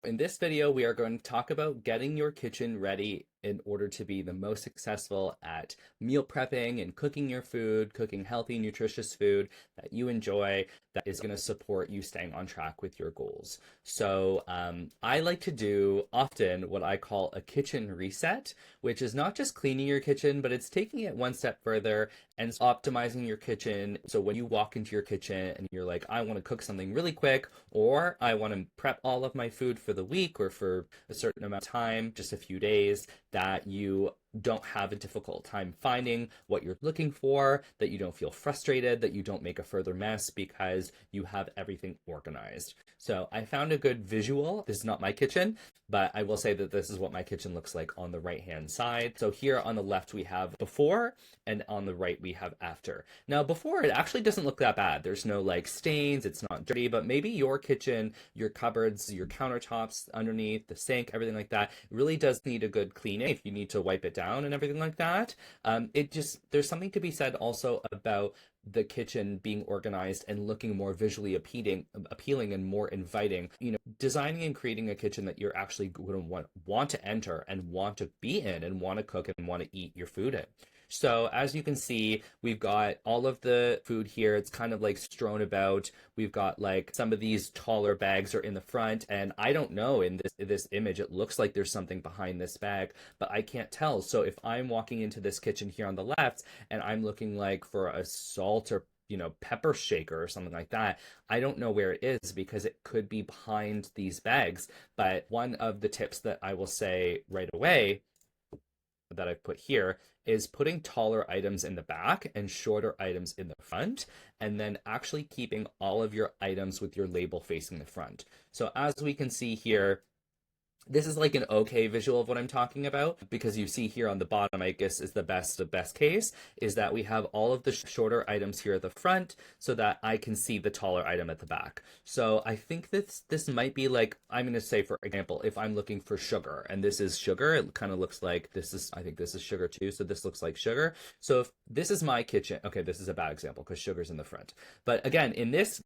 In this video, we are going to talk about getting your kitchen ready in order to be the most successful at meal prepping and cooking your food, cooking healthy, nutritious food that you enjoy, that is going to support you staying on track with your goals. So, I like to do often what I call a kitchen reset, which is not just cleaning your kitchen, but it's taking it one step further and optimizing your kitchen. So when you walk into your kitchen and you're like, I want to cook something really quick, or I want to prep all of my food for the week or for a certain amount of time, just a few days, that you don't have a difficult time finding what you're looking for, that you don't feel frustrated, that you don't make a further mess because you have everything organized. So I found a good visual. This is not my kitchen, but I will say that this is what my kitchen looks like on the right hand side. So here on the left we have before, and on the right we have after. Now before, it actually doesn't look that bad. There's no like stains, it's not dirty, but maybe your kitchen, your cupboards, your countertops underneath, the sink, everything like that really does need a good cleaning if you need to wipe it down and everything like that. There's something to be said also about the kitchen being organized and looking more visually appealing and more inviting. You know, designing and creating a kitchen that you're actually going to want to enter and want to be in and want to cook and want to eat your food in. So as you can see, we've got all of the food here. It's kind of like strewn about. We've got like some of these taller bags are in the front, and I don't know, in this image, it looks like there's something behind this bag, but I can't tell. So if I'm walking into this kitchen here on the left and I'm looking like for a salt or pepper shaker or something like that, I don't know where it is because it could be behind these bags. But one of the tips that I will say right away that I've put here is putting taller items in the back and shorter items in the front, and then actually keeping all of your items with your label facing the front. So as we can see here, this is like an okay visual of what I'm talking about, because you see here on the bottom, I guess is the best case, is that we have all of the shorter items here at the front so that I can see the taller item at the back. So I think this might be like, I'm going to say, for example, if I'm looking for sugar and this is sugar, it kind of looks like I think this is sugar too. So this looks like sugar. So if this is my kitchen, okay, this is a bad example because sugar's in the front. But again, in this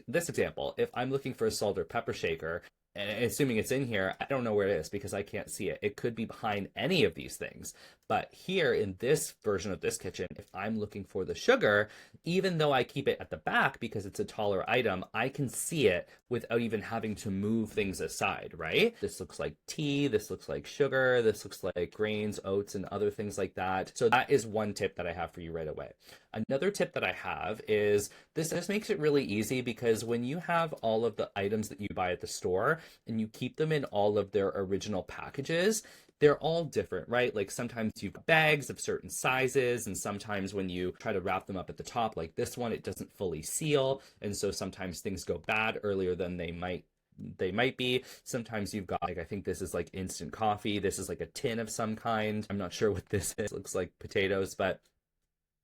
example, if I'm looking for a salt or pepper shaker, and assuming it's in here, I don't know where it is because I can't see it. It could be behind any of these things. But here in this version of this kitchen, if I'm looking for the sugar, even though I keep it at the back because it's a taller item, I can see it without even having to move things aside, right? This looks like tea, this looks like sugar, this looks like grains, oats, and other things like that. So that is one tip that I have for you right away. Another tip that I have is this makes it really easy, because when you have all of the items that you buy at the store and you keep them in all of their original packages, they're all different, right? Like sometimes you've got bags of certain sizes, and sometimes when you try to wrap them up at the top, like this one, it doesn't fully seal. And so sometimes things go bad earlier than they might be. Sometimes you've got, like, I think this is like instant coffee. This is like a tin of some kind. I'm not sure what this is. It looks like potatoes, but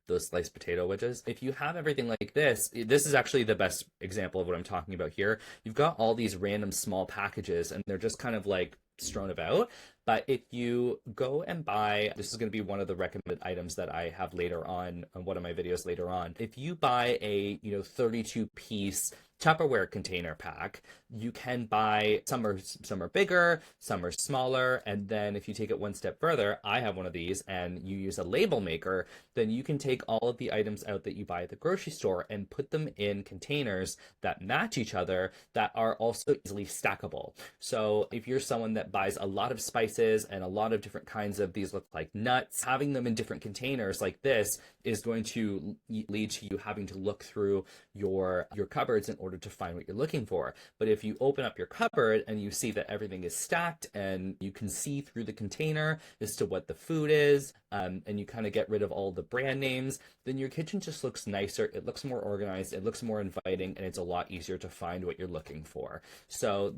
those sliced potato wedges. If you have everything like this is actually the best example of what I'm talking about here. You've got all these random small packages and they're just kind of like strewn about. But if you go and buy, this is going to be one of the recommended items that I have later on one of my videos later on. If you buy a 32 piece Tupperware container pack, you can buy, some are bigger, some are smaller, and then if you take it one step further, I have one of these, and you use a label maker, then you can take all of the items out that you buy at the grocery store and put them in containers that match each other, that are also easily stackable. So if you're someone that buys a lot of spices and a lot of different kinds of, these look like nuts, having them in different containers like this is going to lead to you having to look through your cupboards in order to find what you're looking for. But if you open up your cupboard and you see that everything is stacked and you can see through the container as to what the food is, and you kind of get rid of all the brand names, then your kitchen just looks nicer. It looks more organized, it looks more inviting, and it's a lot easier to find what you're looking for. So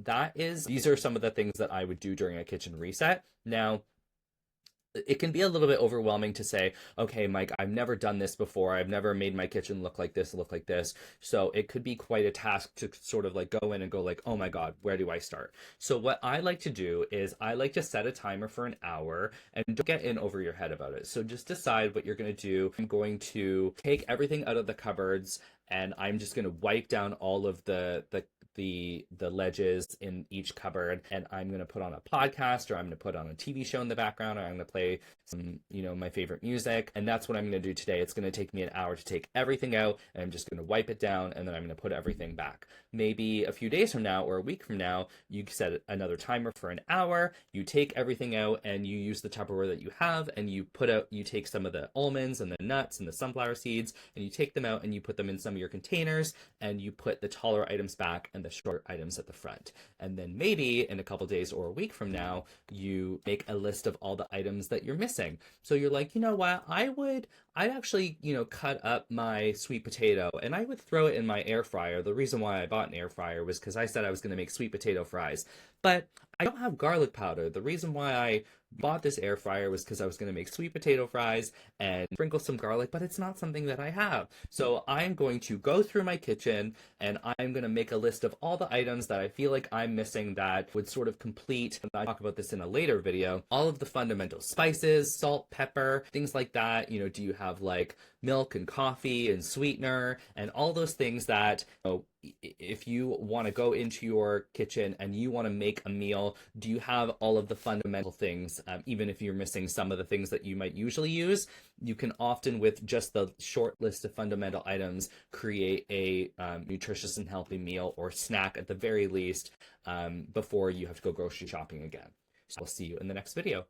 these are some of the things that I would do during a kitchen reset. Now, it can be a little bit overwhelming to say, okay, Mike, I've never done this before. I've never made my kitchen look like this, look like this. So it could be quite a task to sort of like go in and go like, oh my God, where do I start? So what I like to do is I like to set a timer for an hour, and don't get in over your head about it. So just decide what you're going to do. I'm going to take everything out of the cupboards, and I'm just going to wipe down all of the the ledges in each cupboard, and I'm going to put on a podcast, or I'm going to put on a TV show in the background, or I'm going to play some, my favorite music. And that's what I'm going to do today. It's going to take me an hour to take everything out, and I'm just going to wipe it down, and then I'm going to put everything back. Maybe a few days from now or a week from now, you set another timer for an hour, you take everything out, and you use the Tupperware that you have, and you take some of the almonds and the nuts and the sunflower seeds, and you take them out and you put them in some of your containers, and you put the taller items back and the short items at the front. And then maybe in a couple days or a week from now, you make a list of all the items that you're missing. So you're like, you know what, I'd actually, cut up my sweet potato and I would throw it in my air fryer. The reason why I bought an air fryer was because I said I was going to make sweet potato fries. But I don't have garlic powder. The reason why I bought this air fryer was because I was going to make sweet potato fries and sprinkle some garlic, but it's not something that I have. So I'm going to go through my kitchen and I'm going to make a list of all the items that I feel like I'm missing that would sort of complete, and I'll talk about this in a later video, all of the fundamental spices, salt, pepper, things like that. Do you have like milk and coffee and sweetener and all those things that, if you want to go into your kitchen and you want to make a meal, do you have all of the fundamental things? Even if you're missing some of the things that you might usually use, you can often, with just the short list of fundamental items, create a nutritious and healthy meal or snack at the very least, before you have to go grocery shopping again. So I'll see you in the next video.